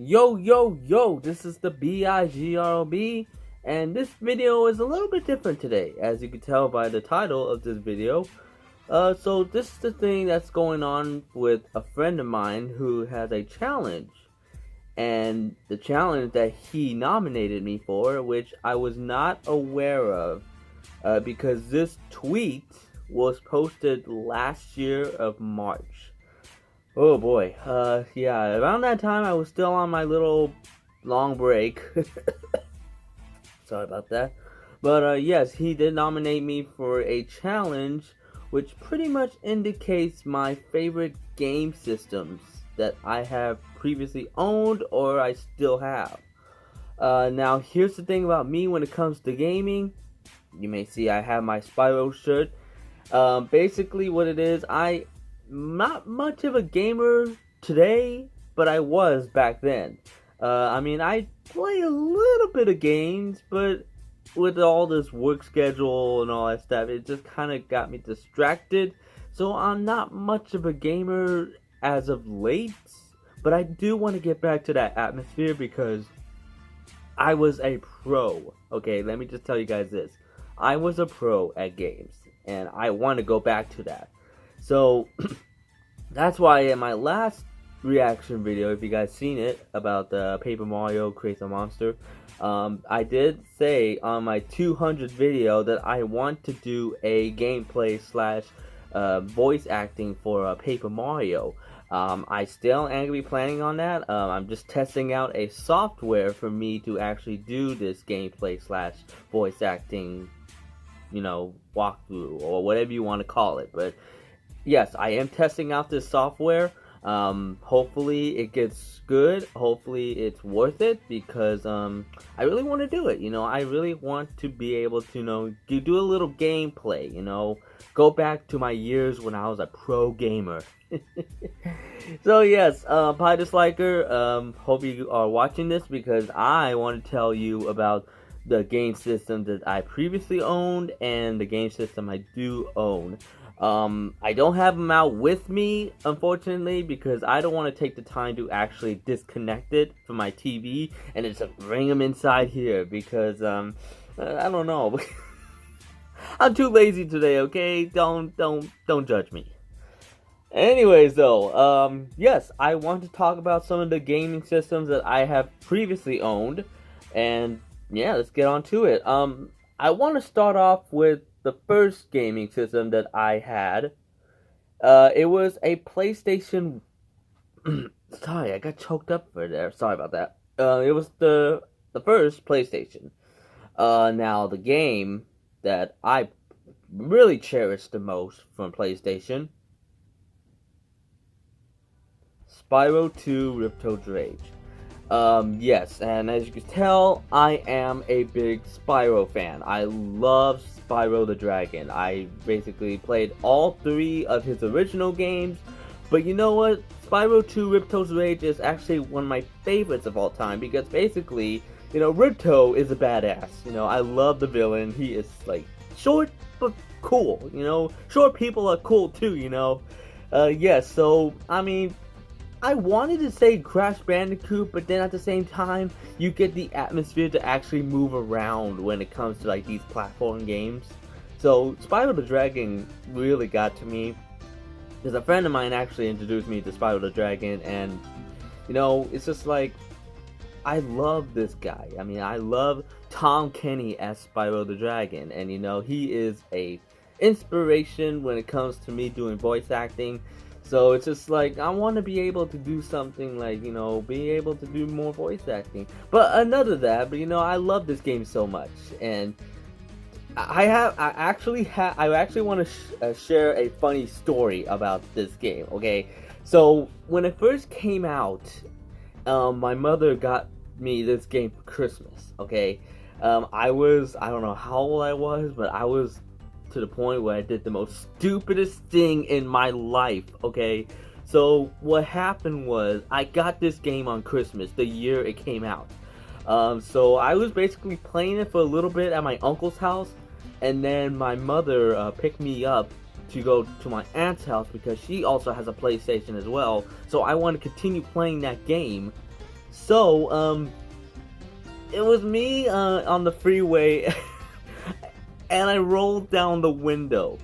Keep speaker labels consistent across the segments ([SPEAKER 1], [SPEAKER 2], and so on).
[SPEAKER 1] Yo, this is the BIGROB, and this video is a little bit different today, as you can tell by the title of this video. So this is the thing that's going on with a friend of mine who has a challenge, and the challenge that he nominated me for, which I was not aware of, because this tweet was posted last year of March. Oh boy, yeah, around that time I was still on my little long break. Sorry about that. But yes, he did nominate me for a challenge, which pretty much indicates my favorite game systems that I have previously owned or I still have. Now, here's the thing about me when it comes to gaming. You may see I have my Spyro shirt. Basically what it is, I'm not much of a gamer today, but I was back then. I play a little bit of games, but with all this work schedule and all that stuff, it just kind of got me distracted. So I'm not much of a gamer as of late, but I do want to get back to that atmosphere because I was a pro. Okay, let me just tell you guys this. I was a pro at games, and I want to go back to that. So, that's why in my last reaction video, if you guys seen it, about the Paper Mario Creates a Monster, I did say on my 200 video that I want to do a gameplay slash voice acting for Paper Mario. I still am going to be planning on that. I'm just testing out a software for me to actually do this gameplay slash voice acting, walkthrough, or whatever you want to call it. But yes, I am testing out this software. Hopefully it gets good. Hopefully it's worth it, because I really want to do it. I really want to be able to do a little gameplay. Go back to my years when I was a pro gamer. So yes, PieDisliker, hope you are watching this, because I want to tell you about the game system that I previously owned and the game system I do own. I don't have them out with me, unfortunately, because I don't want to take the time to actually disconnect it from my TV and just bring them inside here, because, I don't know. I'm too lazy today, okay? Don't judge me. Anyways, though, yes, I want to talk about some of the gaming systems that I have previously owned, and yeah, let's get on to it. I want to start off with the first gaming system that I had. It was a PlayStation. Sorry, I got choked up for there. Sorry about that. It was the first PlayStation. Now the game that I really cherished the most from PlayStation, Spyro 2 Ripto's Rage. Yes, and as you can tell, I am a big Spyro fan. I love Spyro the Dragon. I basically played all 3 of his original games, but you know what? Spyro 2 Ripto's Rage is actually one of my favorites of all time, because basically, Ripto is a badass. I love the villain. He is, short, but cool, Short people are cool, too, yes, so, I wanted to say Crash Bandicoot, but then at the same time, you get the atmosphere to actually move around when it comes to these platform games. So Spyro the Dragon really got to me, because a friend of mine actually introduced me to Spyro the Dragon, and it's just I love this guy. I love Tom Kenny as Spyro the Dragon, and he is a inspiration when it comes to me doing voice acting. So it's just I want to be able to do something be able to do more voice acting. But another that, I love this game so much, and I actually want to share a funny story about this game. Okay, so when it first came out, my mother got me this game for Christmas. Okay, I don't know how old I was, but I was to the point where I did the most stupidest thing in my life, okay? So what happened was, I got this game on Christmas, the year it came out. So I was basically playing it for a little bit at my uncle's house, and then my mother picked me up to go to my aunt's house, because she also has a PlayStation as well, so I want to continue playing that game. So, it was me on the freeway, and I rolled down the window.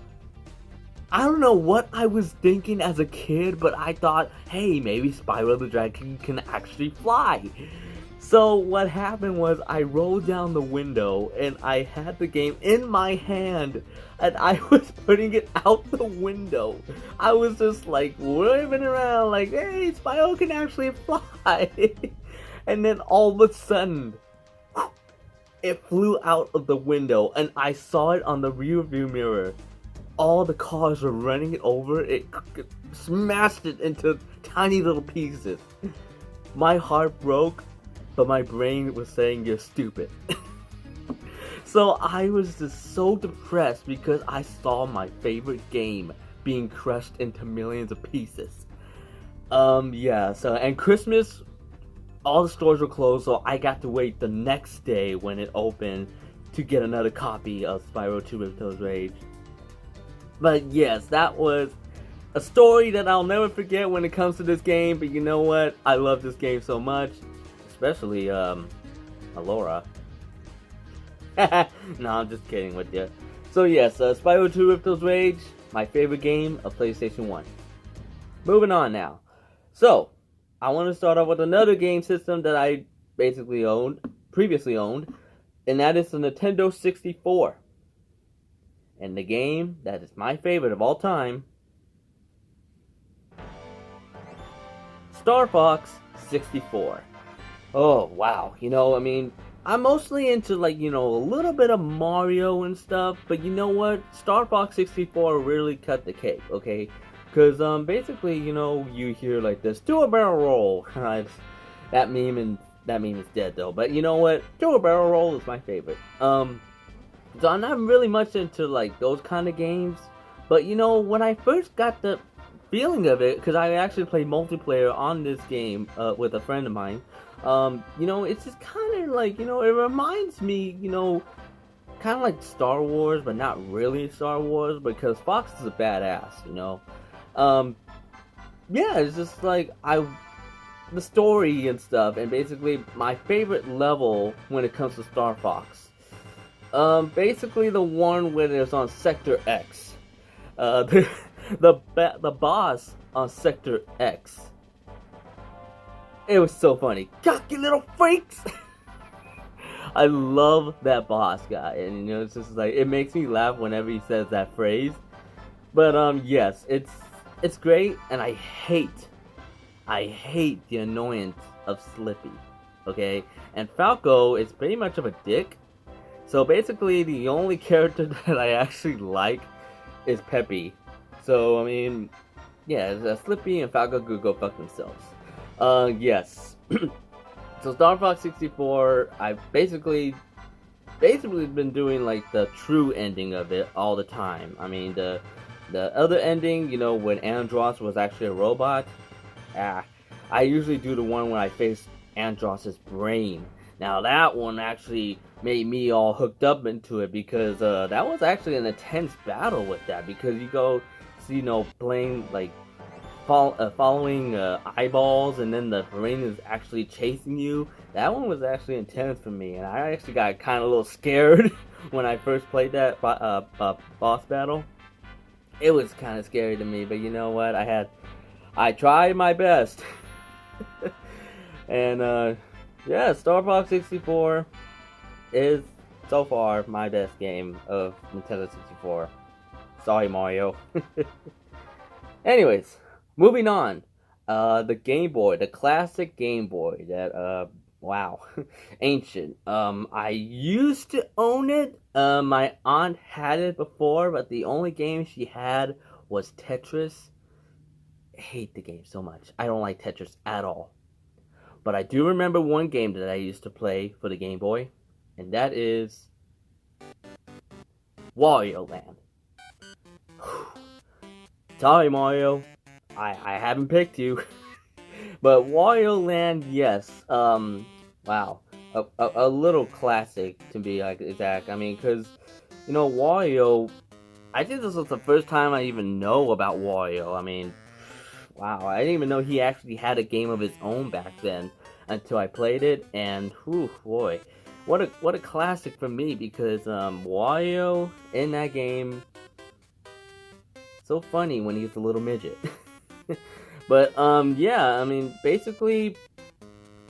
[SPEAKER 1] I don't know what I was thinking as a kid, but I thought, hey, maybe Spyro the Dragon can actually fly. So what happened was I rolled down the window and I had the game in my hand and I was putting it out the window. I was just like waving around like, hey, Spyro can actually fly. And then all of a sudden, it flew out of the window and I saw it on the rear view mirror. All the cars were running it over. It smashed it into tiny little pieces. My heart broke. But my brain was saying you're stupid. So I was just so depressed because I saw my favorite game being crushed into millions of pieces. Yeah, so, and Christmas, all the stores were closed, so I got to wait the next day when it opened to get another copy of Spyro 2 Ripto's Rage. But yes, that was a story that I'll never forget when it comes to this game, but you know what? I love this game so much. Especially, Alora. No, I'm just kidding with you. So yes, Spyro 2 Ripto's Rage, my favorite game of PlayStation 1. Moving on now. So, I want to start off with another game system that I previously owned, and that is the Nintendo 64. And the game that is my favorite of all time, Star Fox 64. Oh, wow. You know, I mean, I'm mostly into, like, you know, a little bit of Mario and stuff, but you know what? Star Fox 64 really cut the cake, okay? Because, basically, you know, you hear, like, this, do a barrel roll. That meme is dead, though. But you know what? Do a barrel roll is my favorite. So I'm not really much into, like, those kind of games. But, you know, when I first got the feeling of it, because I actually played multiplayer on this game with a friend of mine, you know, it's just kind of like, you know, it reminds me, you know, kind of like Star Wars, but not really Star Wars, because Fox is a badass, you know. Yeah, it's just like, the story and stuff, and basically my favorite level when it comes to Star Fox. Basically the one where it's on Sector X. The boss on Sector X. It was so funny. Cocky little freaks! I love that boss guy, and you know, it's just like, it makes me laugh whenever he says that phrase. But yes, it's great, and I hate the annoyance of Slippy, okay? And Falco is pretty much of a dick. So basically, the only character that I actually like is Peppy. So, I mean, yeah, Slippy and Falco could go fuck themselves. Yes. So Star Fox 64, I've basically been doing like the true ending of it all the time. I mean, the other ending, you know, when Andross was actually a robot, I usually do the one when I face Andross's brain. Now that one actually made me all hooked up into it, because that was actually an intense battle with that, because you go, you know, playing like following eyeballs, and then the brain is actually chasing you. That one was actually intense for me, and I actually got kind of a little scared when I first played that boss battle. It was kind of scary to me, but you know what? I tried my best. And yeah, Star Fox 64 is so far my best game of Nintendo 64. Sorry, Mario. Anyways, moving on. The Game Boy, the classic Game Boy that, wow, ancient. I used to own it. My aunt had it before, but the only game she had was Tetris. I hate the game so much. I don't like Tetris at all. But I do remember one game that I used to play for the Game Boy, and that is Wario Land. Sorry, Mario. I haven't picked you. But Wario Land, yes. Wow. A little classic, to be like exact. I mean, because, you know, Wario, I think this was the first time I even know about Wario. I mean, wow, I didn't even know he actually had a game of his own back then. until I played it, and whew, boy, what a classic for me, because Wario in that game, so funny when he's a little midget. But yeah, I mean, basically,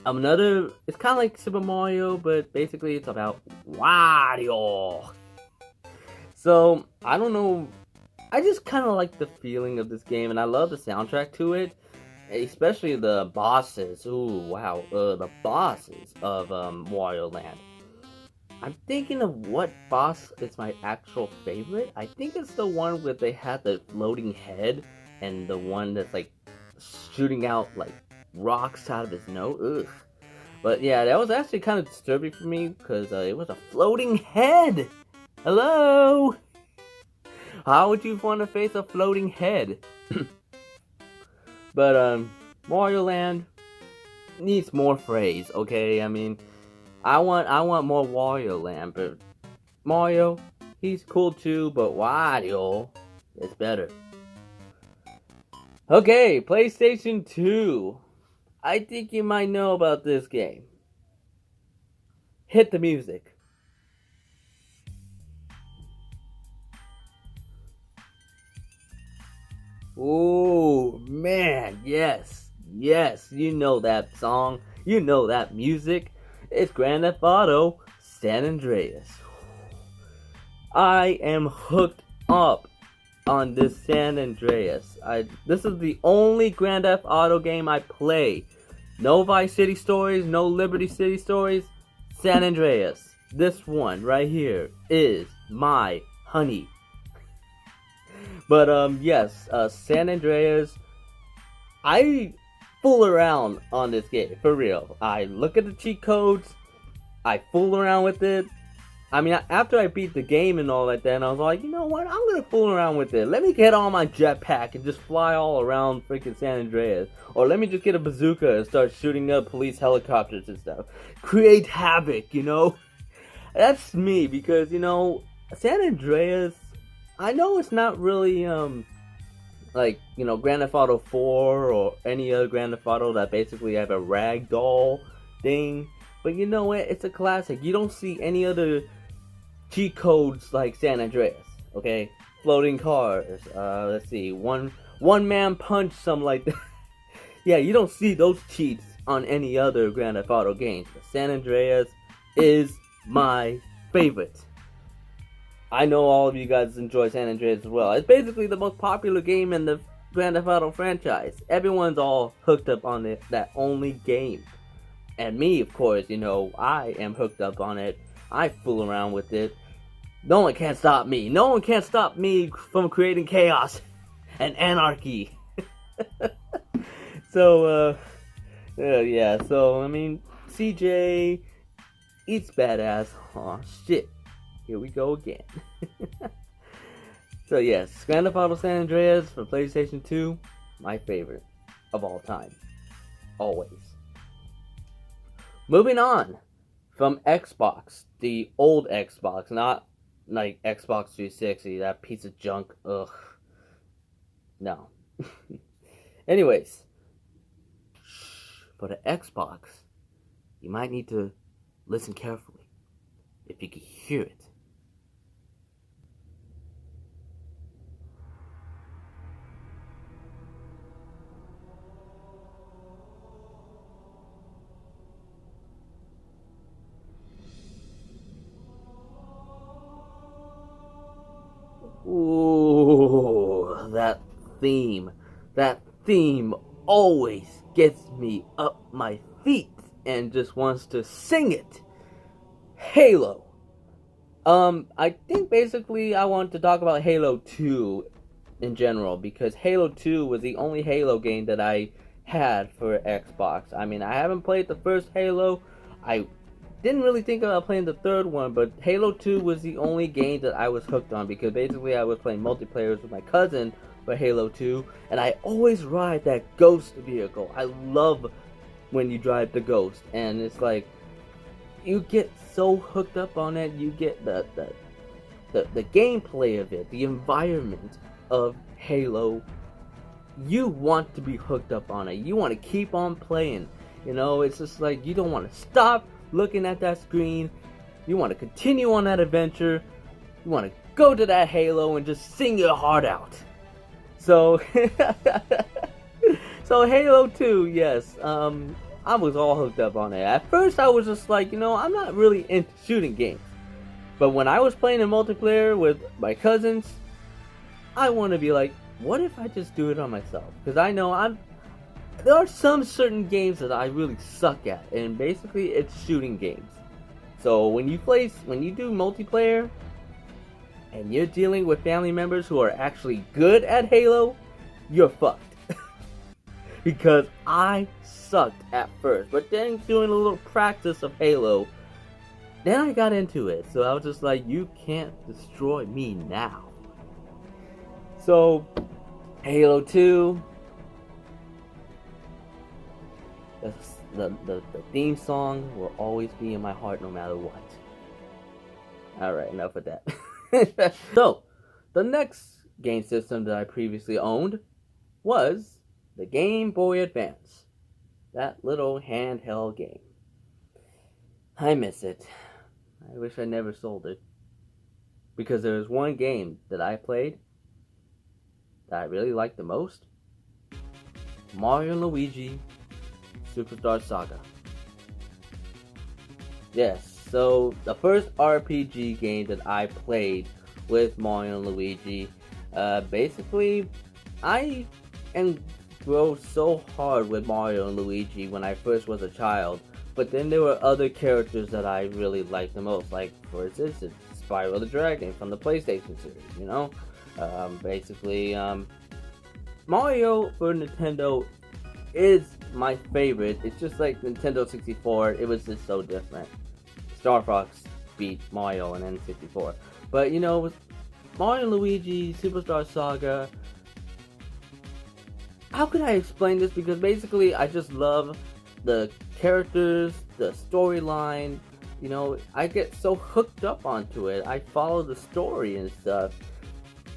[SPEAKER 1] it's kind of like Super Mario, but basically it's about Wario. So I don't know, I just kind of like the feeling of this game, and I love the soundtrack to it, especially the bosses. Ooh, wow, the bosses of Wario Land. I'm thinking of what boss is my actual favorite. I think it's the one where they had the floating head, and the one that's like shooting out like rocks out of his nose. Ugh. But yeah, that was actually kind of disturbing for me, because it was a floating head. Hello? How would you want to face a floating head? But Mario Land needs more praise, okay? I mean, I want more Wario Land, but Mario, he's cool too, but Wario is better. Okay, PlayStation 2. I think you might know about this game. Hit the music. Oh man, yes, you know that song, you know that music. It's Grand Theft Auto San Andreas. I am hooked up on this San Andreas. This is the only Grand Theft Auto game I play. No Vice City stories, no Liberty City stories. San Andreas. This one right here is my honey. But yes, San Andreas. I fool around on this game, for real. I look at the cheat codes, I fool around with it. I mean, after I beat the game and all like that, and I was like, you know what, I'm gonna fool around with it. Let me get on my jetpack and just fly all around freaking San Andreas. Or let me just get a bazooka and start shooting up police helicopters and stuff. Create havoc, you know? That's me, because, you know, San Andreas, I know it's not really, like, you know, Grand Theft Auto 4 or any other Grand Theft Auto that basically have a ragdoll thing. But you know what? It's a classic. You don't see any other cheat codes like San Andreas, okay? Floating cars, let's see, one man punch, something like that. Yeah, you don't see those cheats on any other Grand Theft Auto games. But San Andreas is my favorite. I know all of you guys enjoy San Andreas as well. It's basically the most popular game in the Grand Theft Auto franchise. Everyone's all hooked up on that only game. And me, of course, you know, I am hooked up on it. I fool around with it. No one can stop me. No one can stop me from creating chaos and anarchy. So, yeah, so, I mean, CJ eats badass. Aw, shit. Here we go again. So yes, Grand Theft Auto San Andreas for PlayStation 2, my favorite of all time. Always. Moving on from Xbox, the old Xbox, not like Xbox 360, that piece of junk. Ugh. No. Anyways, for the Xbox, you might need to listen carefully if you can hear it. Ooh, that theme. That theme always gets me up my feet and just wants to sing it. Halo. I think basically I want to talk about Halo 2 in general, because Halo 2 was the only Halo game that I had for Xbox. I mean, I haven't played the first Halo. I didn't really think about playing the third one, but Halo 2 was the only game that I was hooked on, because basically I was playing multiplayer with my cousin for Halo 2, and I always ride that Ghost vehicle. I love when you drive the Ghost, and it's like, you get so hooked up on it. You get the gameplay of it, the environment of Halo. You want to be hooked up on it. You want to keep on playing. You know, it's just like you don't want to stop looking at that screen. You want to continue on that adventure. You want to go to that Halo and just sing your heart out. So, so Halo 2, yes, I was all hooked up on it. At first, I was just like, you know, I'm not really into shooting games. But when I was playing in multiplayer with my cousins, I want to be like, what if I just do it on myself? Because I know there are some certain games that I really suck at, and basically it's shooting games. So when you do multiplayer, and you're dealing with family members who are actually good at Halo, you're fucked. Because I sucked at first, but then doing a little practice of Halo, then I got into it. So I was just like, you can't destroy me now. So, Halo 2, the theme song will always be in my heart no matter what. Alright, enough of that. So, the next game system that I previously owned was the Game Boy Advance. That little handheld game. I miss it. I wish I never sold it. Because there was one game that I played that I really liked the most. Mario and Luigi Superstar Saga. Yes, so the first RPG game that I played with Mario and Luigi, basically, I grew so hard with Mario and Luigi when I first was a child, but then there were other characters that I really liked the most, like, for instance, Spyro the Dragon from the PlayStation series, you know? Basically, Mario for Nintendo is my favorite. It's just like Nintendo 64, it was just so different. Star Fox beat Mario and N64. But, you know, with Mario and Luigi Superstar Saga, how could I explain this? Because basically, I just love the characters, the storyline. You know, I get so hooked up onto it. I follow the story and stuff.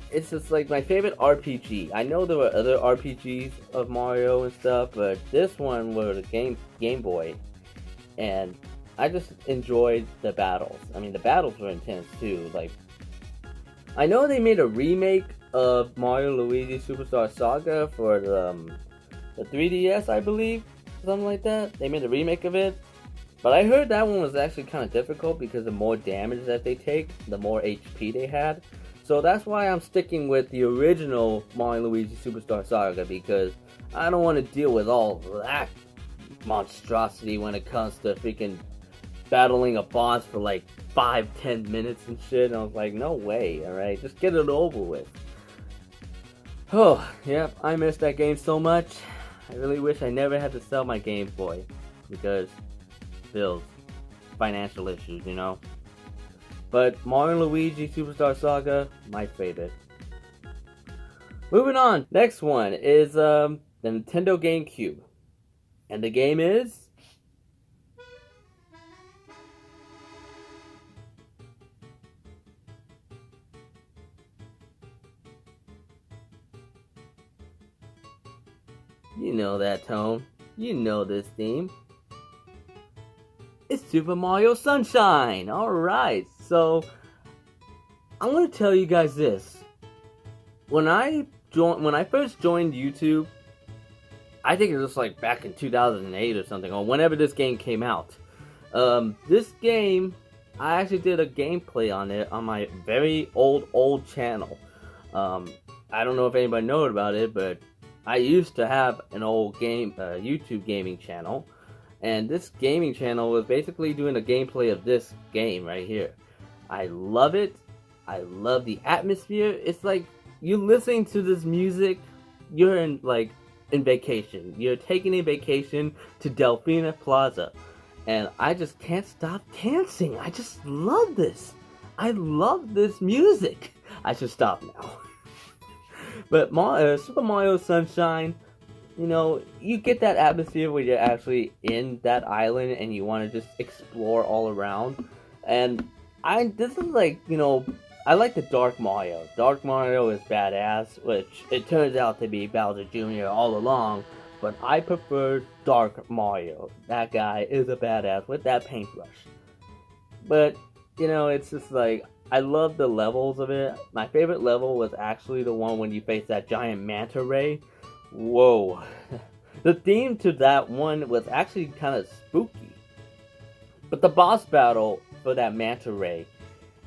[SPEAKER 1] It's just like my favorite RPG. I know there were other RPGs of Mario and stuff, but this one was a Game Boy, and I just enjoyed the battles. I mean, the battles were intense too. Like, I know they made a remake of Mario and Luigi Superstar Saga for the 3DS, I believe, something like that. They made a remake of it, but I heard that one was actually kind of difficult because the more damage that they take, the more HP they had. So that's why I'm sticking with the original Mario and Luigi Superstar Saga, because I don't want to deal with all that monstrosity when it comes to freaking battling a boss for like 5-10 minutes and shit. And I was like, no way, alright, just get it over with. Oh, yep, I miss that game so much. I really wish I never had to sell my Game Boy, because bills, financial issues, you know. But Mario and Luigi Superstar Saga, my favorite. Moving on, next one is the Nintendo GameCube. And the game is you know that tone. You know this theme. It's Super Mario Sunshine! Alright, so I'm gonna tell you guys this. When I first joined YouTube, I think it was like back in 2008 or something, or whenever this game came out. This game, I actually did a gameplay on it on my very old channel. I don't know if anybody knows about it, but I used to have an old YouTube gaming channel. And this gaming channel was basically doing a gameplay of this game right here. I love it. I love the atmosphere. It's like you listening to this music, you're in vacation. You're taking a vacation to Delfina Plaza. And I just can't stop dancing. I just love this. I love this music. I should stop now. But Super Mario Sunshine, you know, you get that atmosphere where you're actually in that island and you want to just explore all around. And this is like, you know, I like the Dark Mario. Dark Mario is badass, which it turns out to be Bowser Jr. all along. but I prefer Dark Mario. That guy is a badass with that paintbrush. But, you know, it's just like, I love the levels of it. My favorite level was actually the one when you face that giant manta ray. Whoa. The theme to that one was actually kind of spooky. But the boss battle for that manta ray,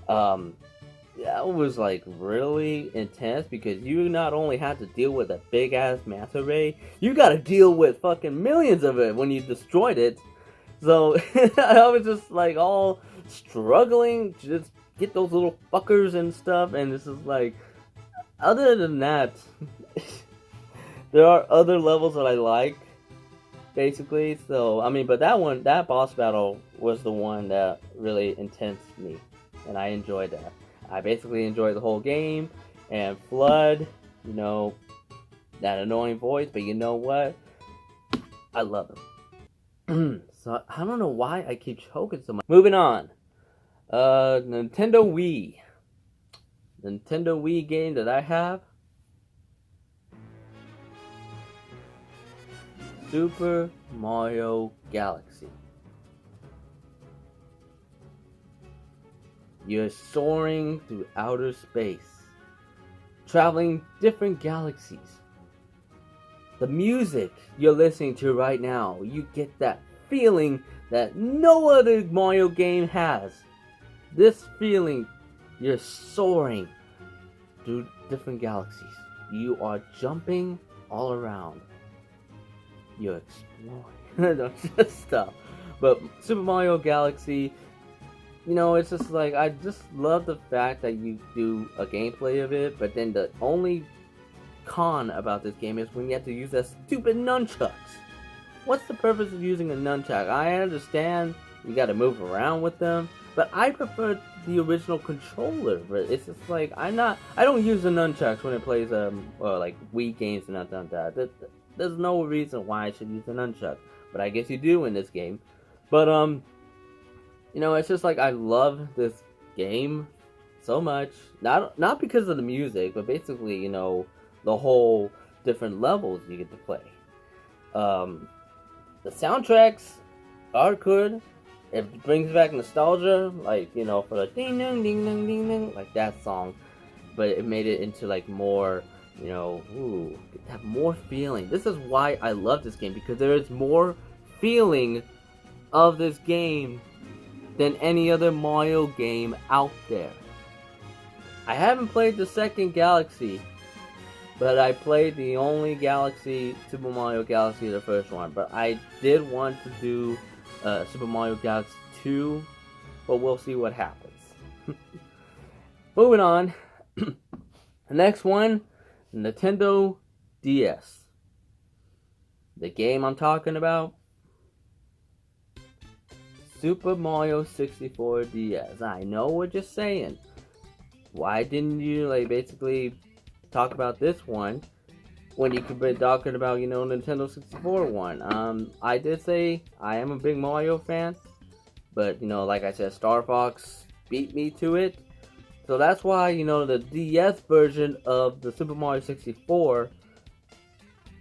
[SPEAKER 1] that was like really intense because you not only had to deal with a big ass manta ray, you gotta deal with fucking millions of it when you destroyed it. So I was just like all struggling to just get those little fuckers and stuff, and this is like, other than that, there are other levels that I like, basically. So I mean, but that boss battle was the one that really intensed me, and I enjoyed that. I basically enjoyed the whole game, and Flood, you know, that annoying voice, but you know what? I love him. So I don't know why I keep choking so much. Moving on. Nintendo Wii. Nintendo Wii game that I have. Super Mario Galaxy. You're soaring through outer space, traveling different galaxies. The music you're listening to right now, you get that feeling that no other Mario game has. This feeling, you're soaring through different galaxies. You are jumping all around. You're exploring. No, just stuff. But Super Mario Galaxy, you know, it's just like, I just love the fact that you do a gameplay of it, but then the only con about this game is when you have to use that stupid nunchucks. What's the purpose of using a nunchuck? I understand you gotta move around with them, but I prefer the original controller. But it's just like, I don't use the nunchucks when it plays like Wii games and nothing like that. There's no reason why I should use the nunchuck, but I guess you do in this game. But you know, it's just like, I love this game so much. Not because of the music, but basically, you know, the whole different levels you get to play. The soundtracks are good. It brings back nostalgia, like, you know, for the ding ding ding ding ding ding, like that song. But it made it into like more, you know, have more feeling. This is why I love this game, because there is more feeling of this game than any other Mario game out there. I haven't played the second Galaxy, but I played the only Galaxy, Super Mario Galaxy, the first one. But I did want to do Super Mario Galaxy 2, but we'll see what happens. Moving on. The next one, Nintendo DS. The game I'm talking about, Super Mario 64 DS. I know what you're saying. Why didn't you, like, basically talk about this one when you could be talking about, you know, Nintendo 64 one? I did say I am a big Mario fan, but, you know, like I said, Star Fox beat me to it. So that's why, you know, the DS version of the Super Mario 64,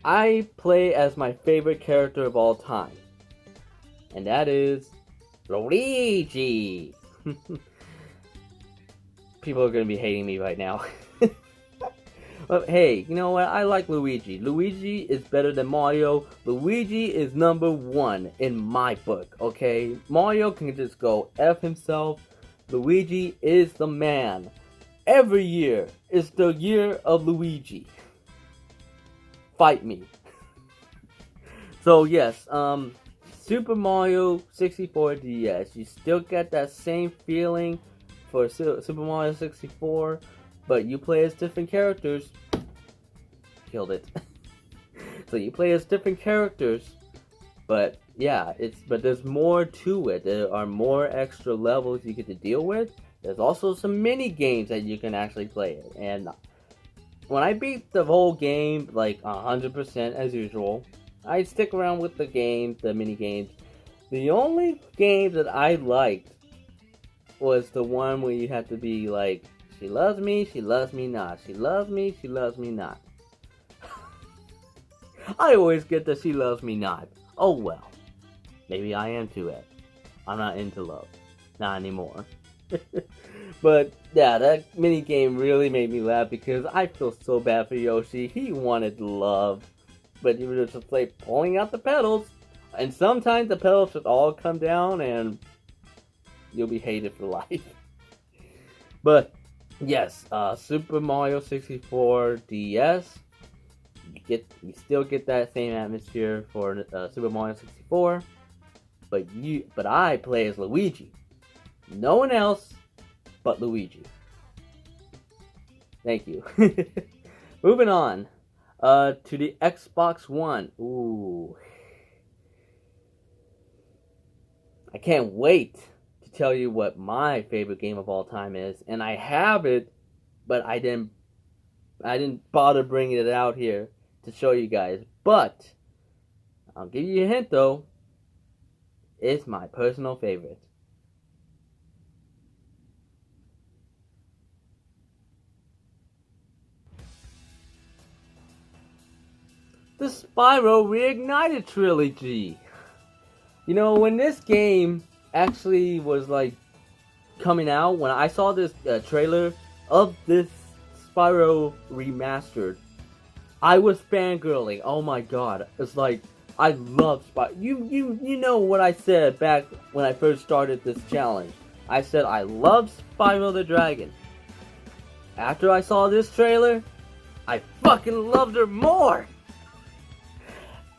[SPEAKER 1] I play as my favorite character of all time. And that is Luigi. People are going to be hating me right now. But hey, you know what? I like Luigi. Luigi is better than Mario. Luigi is number one in my book, okay? Mario can just go F himself. Luigi is the man. Every year is the year of Luigi. Fight me. So yes, Super Mario 64 DS. You still get that same feeling for Super Mario 64, but you play as different characters. Killed it. So you play as different characters, but yeah, but there's more to it. There are more extra levels you get to deal with. There's also some mini games that you can actually play it. And when I beat the whole game like 100% as usual, I stick around with the game, the mini games. The only game that I liked was the one where you have to be like, she loves me not. She loves me not. I always get that she loves me not. Oh well. Maybe I am too, Ed. I'm not into love. Not anymore. But yeah, that mini game really made me laugh because I feel so bad for Yoshi. He wanted love, but he was just like pulling out the pedals, and sometimes the pedals just all come down, and you'll be hated for life. But yes, Super Mario 64 DS. You still get that same atmosphere for Super Mario 64, but I play as Luigi. No one else but Luigi. Thank you. Moving on to the Xbox One. Ooh. I can't wait to tell you what my favorite game of all time is, and I have it, but I didn't bother bringing it out here to show you guys. But I'll give you a hint though. It's my personal favorite. The Spyro Reignited Trilogy. You know, when this game actually was like coming out, when I saw this trailer of this Spyro Remastered, I was fangirling. Oh my god. It's like, I love Spyro. You know what I said back when I first started this challenge. I said I love Spyro the Dragon. After I saw this trailer, I fucking loved her more.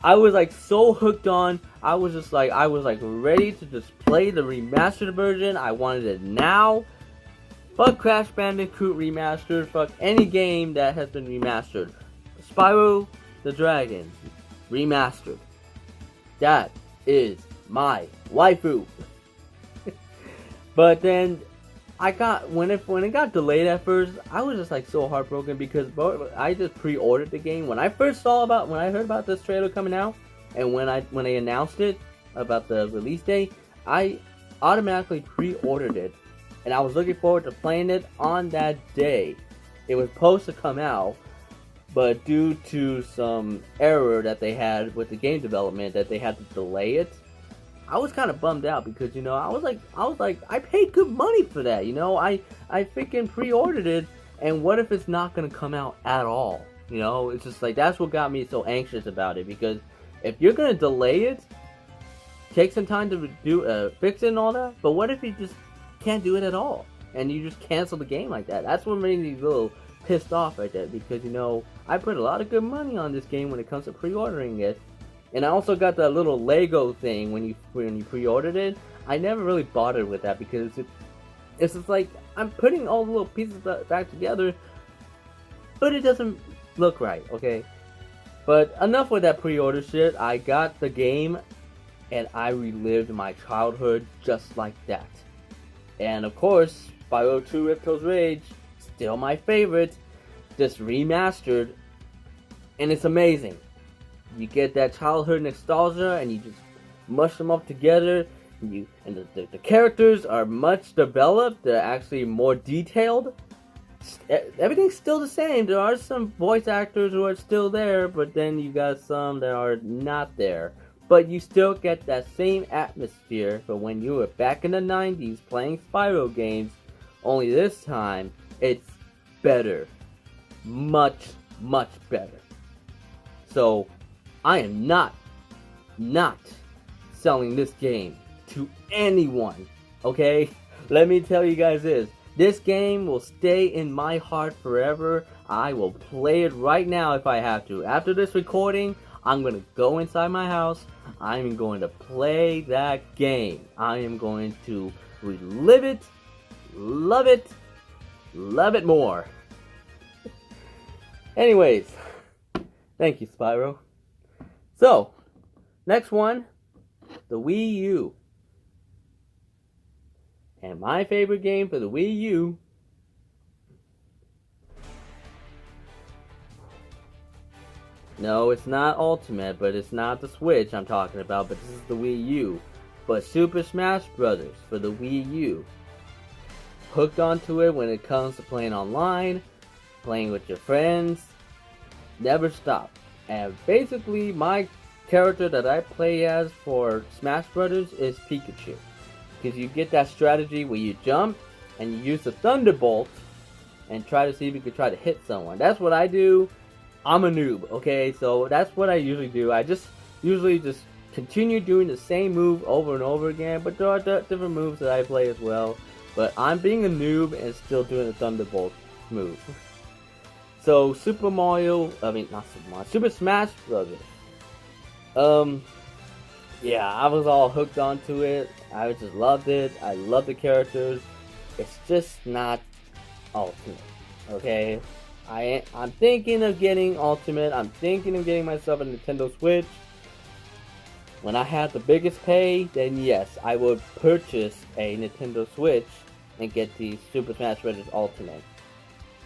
[SPEAKER 1] I was like so hooked on. I was like ready to just play the remastered version. I wanted it now. Fuck Crash Bandicoot Remastered. Fuck any game that has been remastered. Spyro the Dragon Remastered. That is my waifu. But then when it got delayed at first, I was just like so heartbroken because I just pre-ordered the game. When I heard about this trailer coming out, and when they announced it about the release date, I automatically pre-ordered it, and I was looking forward to playing it on that day. It was supposed to come out, but due to some error that they had with the game development, that they had to delay it. I was kind of bummed out because, you know, I was like, I paid good money for that, you know, I freaking pre-ordered it, and what if it's not gonna come out at all? You know, it's just like, that's what got me so anxious about it, because if you're gonna delay it, take some time to fix it and all that, but what if you just can't do it at all, and you just cancel the game like that? That's what made me a little pissed off right there, because, you know, I put a lot of good money on this game when it comes to pre-ordering it. And I also got that little Lego thing when you pre-ordered it. I never really bothered with that because it's just like, I'm putting all the little pieces back together, but it doesn't look right, okay? But enough with that pre-order shit. I got the game, and I relived my childhood just like that. And of course, Spyro 2 Ripto's Rage, still my favorite, just remastered, and it's amazing. You get that childhood nostalgia, and you just mush them up together. And the characters are much developed. They're actually more detailed. Everything's still the same. There are some voice actors who are still there, but then you got some that are not there. But you still get that same atmosphere for when you were back in the 90s playing Spyro games. Only this time, it's better. Much, much better. So, I am not selling this game to anyone, okay? Let me tell you guys this game will stay in my heart forever. I will play it right now if I have to. After this recording, I'm going to go inside my house. I'm going to play that game. I am going to relive it, love it more. Anyways, thank you, Spyro. So, next one, the Wii U. And my favorite game for the Wii U no, it's not Ultimate, but it's not the Switch I'm talking about, but this is the Wii U. But Super Smash Brothers for the Wii U. Hooked onto it when it comes to playing online, playing with your friends. Never stop. And basically, my character that I play as for Smash Brothers is Pikachu. Because you get that strategy where you jump and you use the Thunderbolt and try to see if you can try to hit someone. That's what I do. I'm a noob, okay? So that's what I usually do. I just usually just continue doing the same move over and over again, but there are different moves that I play as well. But I'm being a noob and still doing the Thunderbolt move. So Super Smash Brothers. Yeah, I was all hooked onto it. I just loved it. I love the characters. It's just not Ultimate, okay? I'm thinking of getting Ultimate. I'm thinking of getting myself a Nintendo Switch. When I have the biggest pay, then yes, I would purchase a Nintendo Switch and get the Super Smash Bros. Ultimate.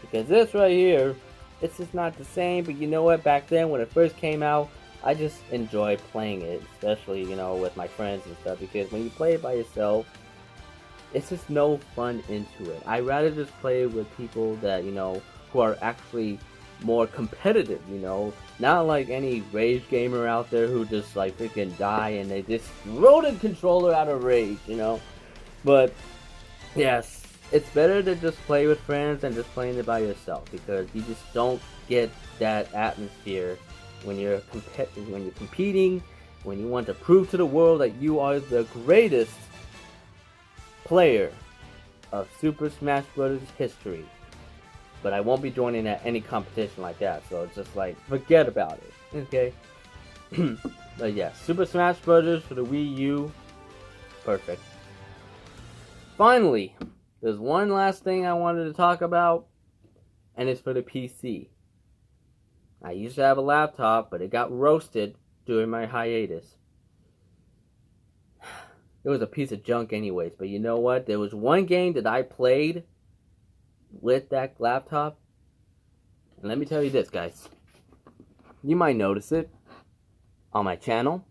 [SPEAKER 1] Because this right here, it's just not the same, but you know what? Back then, when it first came out, I just enjoyed playing it, especially, you know, with my friends and stuff, because when you play it by yourself, it's just no fun into it. I'd rather just play it with people that, you know, who are actually more competitive, you know, not like any rage gamer out there who just like freaking die and they just throw the controller out of rage, you know. But yes, it's better to just play with friends than just playing it by yourself, because you just don't get that atmosphere when you're competing, when you want to prove to the world that you are the greatest player of Super Smash Bros. History. But I won't be joining at any competition like that, so it's just like, forget about it, okay? But yeah, Super Smash Bros. For the Wii U, perfect. Finally, there's one last thing I wanted to talk about, and it's for the PC. I used to have a laptop, but it got roasted during my hiatus. It was a piece of junk anyways, but you know what? There was one game that I played with that laptop, and let me tell you this, guys. You might notice it on my channel,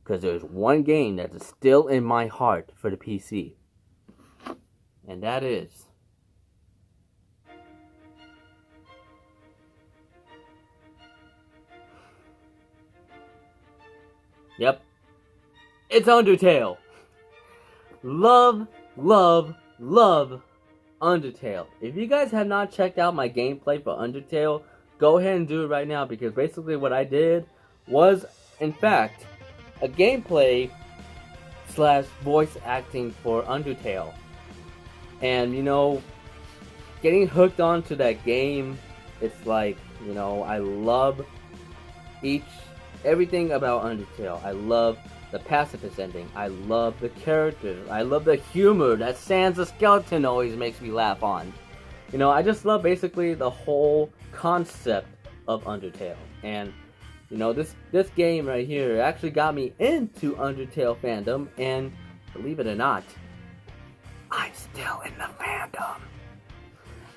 [SPEAKER 1] because there's one game that is still in my heart for the PC, and that is yep, it's Undertale. Love, love, love Undertale. If you guys have not checked out my gameplay for Undertale, go ahead and do it right now, because basically what I did was, in fact, a gameplay slash voice acting for Undertale. And, you know, getting hooked onto that game, it's like, you know, I love everything about Undertale. I love the pacifist ending. I love the characters. I love the humor that Sans the Skeleton always makes me laugh on. You know, I just love basically the whole concept of Undertale. And, you know, this game right here actually got me into Undertale fandom, and believe it or not, I'm still in the fandom.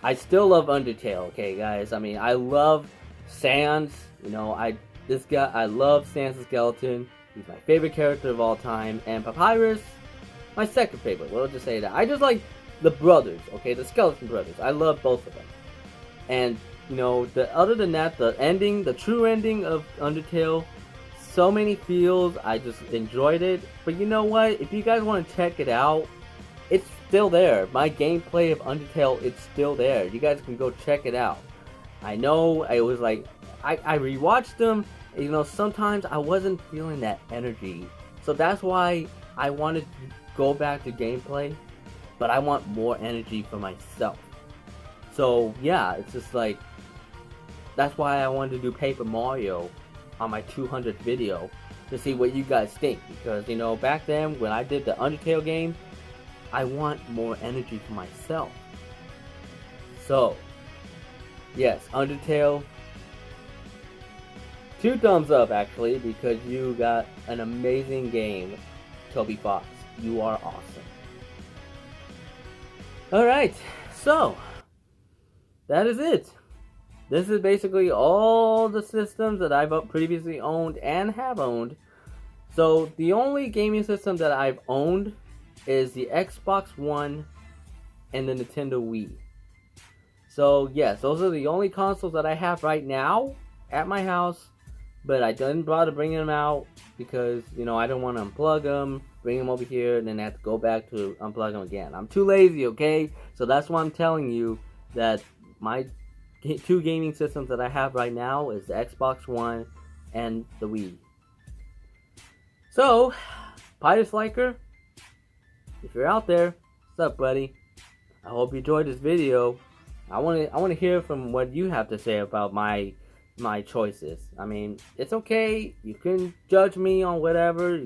[SPEAKER 1] I still love Undertale, okay, guys? I mean, I love Sans. You know, I love Sans the Skeleton. He's my favorite character of all time. And Papyrus, my second favorite. We'll just say that. I just like the brothers, okay? The Skeleton brothers. I love both of them. And, you know, other than that, the ending, the true ending of Undertale, so many feels. I just enjoyed it. But you know what? If you guys want to check it out, it's still there. My gameplay of Undertale, it's still there. You guys can go check it out. I know it was like, I rewatched them. You know, sometimes I wasn't feeling that energy. So that's why I wanted to go back to gameplay. But I want more energy for myself. So, yeah, it's just like, that's why I wanted to do Paper Mario on my 200th video. To see what you guys think. Because, you know, back then, when I did the Undertale game, I want more energy for myself. So, yes, Undertale, 2 thumbs up actually, because you got an amazing game, Toby Fox. You are awesome. Alright, so that is it. This is basically all the systems that I've previously owned and have owned. So the only gaming system that I've owned is the Xbox One and the Nintendo Wii. So yes, those are the only consoles that I have right now. at my house, but I didn't bother bringing them out because, you know, I don't want to unplug them, bring them over here, and then have to go back to unplug them again. I'm too lazy, okay? So that's why I'm telling you that my two gaming systems that I have right now is the Xbox One and the Wii. So, PieDisliker, if you're out there, what's up, buddy? I hope you enjoyed this video. I want to hear from what you have to say about my choices. I mean, it's okay. You can judge me on whatever.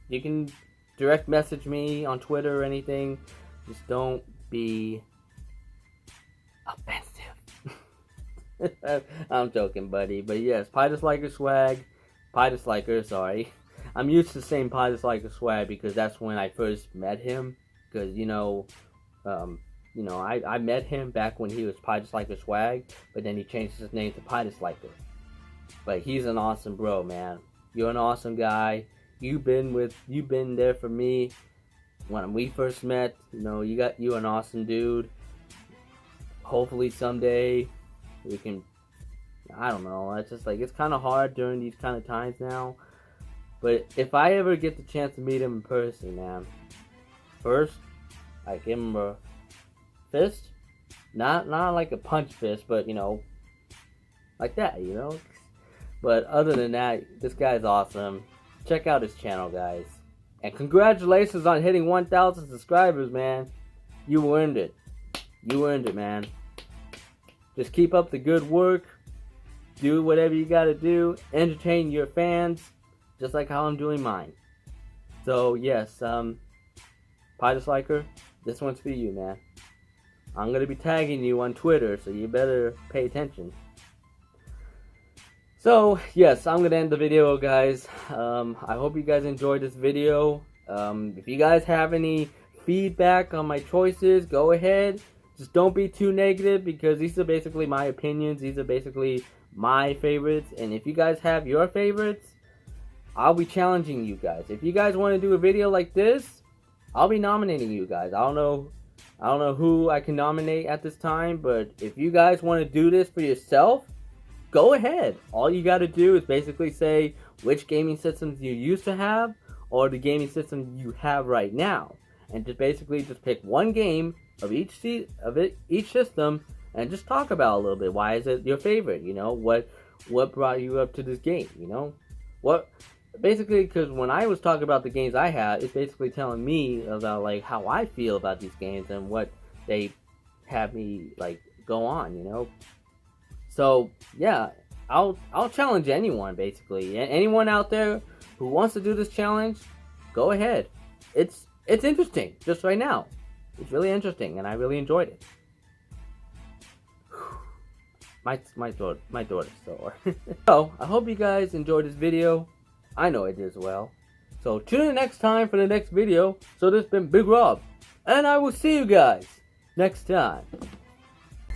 [SPEAKER 1] You can direct message me on Twitter or anything. Just don't be offensive. I'm joking, buddy. But yes, PieDisliker swag. PieDisliker, sorry. I'm used to saying PieDisliker swag because that's when I first met him. Because I met him back when he was PieDisliker swag, but then he changed his name to PieDisliker. But he's an awesome bro, man. You're an awesome guy. You've been there for me when we first met. You know, you're an awesome dude. Hopefully someday we can. I don't know. It's just like it's kind of hard during these kind of times now. But if I ever get the chance to meet him in person, man, first I give him a fist, not like a punch fist, but you know, like that, you know. But other than that, this guy's awesome. Check out his channel, guys, and congratulations on hitting 1,000 subscribers, man. You earned it. You earned it, man. Just keep up the good work. Do whatever you gotta do. Entertain your fans, just like how I'm doing mine. So yes, PieDisliker, this one's for you, man. I'm going to be tagging you on Twitter, so you better pay attention. So, yes, I'm going to end the video, guys. I hope you guys enjoyed this video. If you guys have any feedback on my choices, go ahead. Just don't be too negative, because these are basically my opinions. These are basically my favorites. And if you guys have your favorites, I'll be challenging you guys. If you guys want to do a video like this, I'll be nominating you guys. I don't know who I can nominate at this time, but if you guys want to do this for yourself, go ahead. All you got to do is basically say which gaming systems you used to have or the gaming system you have right now, and just basically just pick one game of each system and just talk about it a little bit. Why is it your favorite? You know, what brought you up to this game? You know, basically, because when I was talking about the games I had, it's basically telling me about like how I feel about these games and what they have me like go on, you know. So yeah, I'll challenge anyone basically. Anyone out there who wants to do this challenge, go ahead. It's interesting just right now. It's really interesting, and I really enjoyed it. My daughter's sore. So I hope you guys enjoyed this video. I know I did as well. So tune in next time for the next video. So this has been Big Rob, and I will see you guys next time.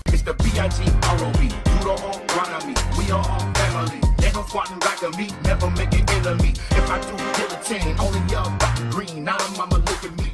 [SPEAKER 2] It's the PieDisliker. You don't all run on me. We are all family. Never fighting like a me. Never make an enemy. If I do guillotine, only up green. Now I'm look at me.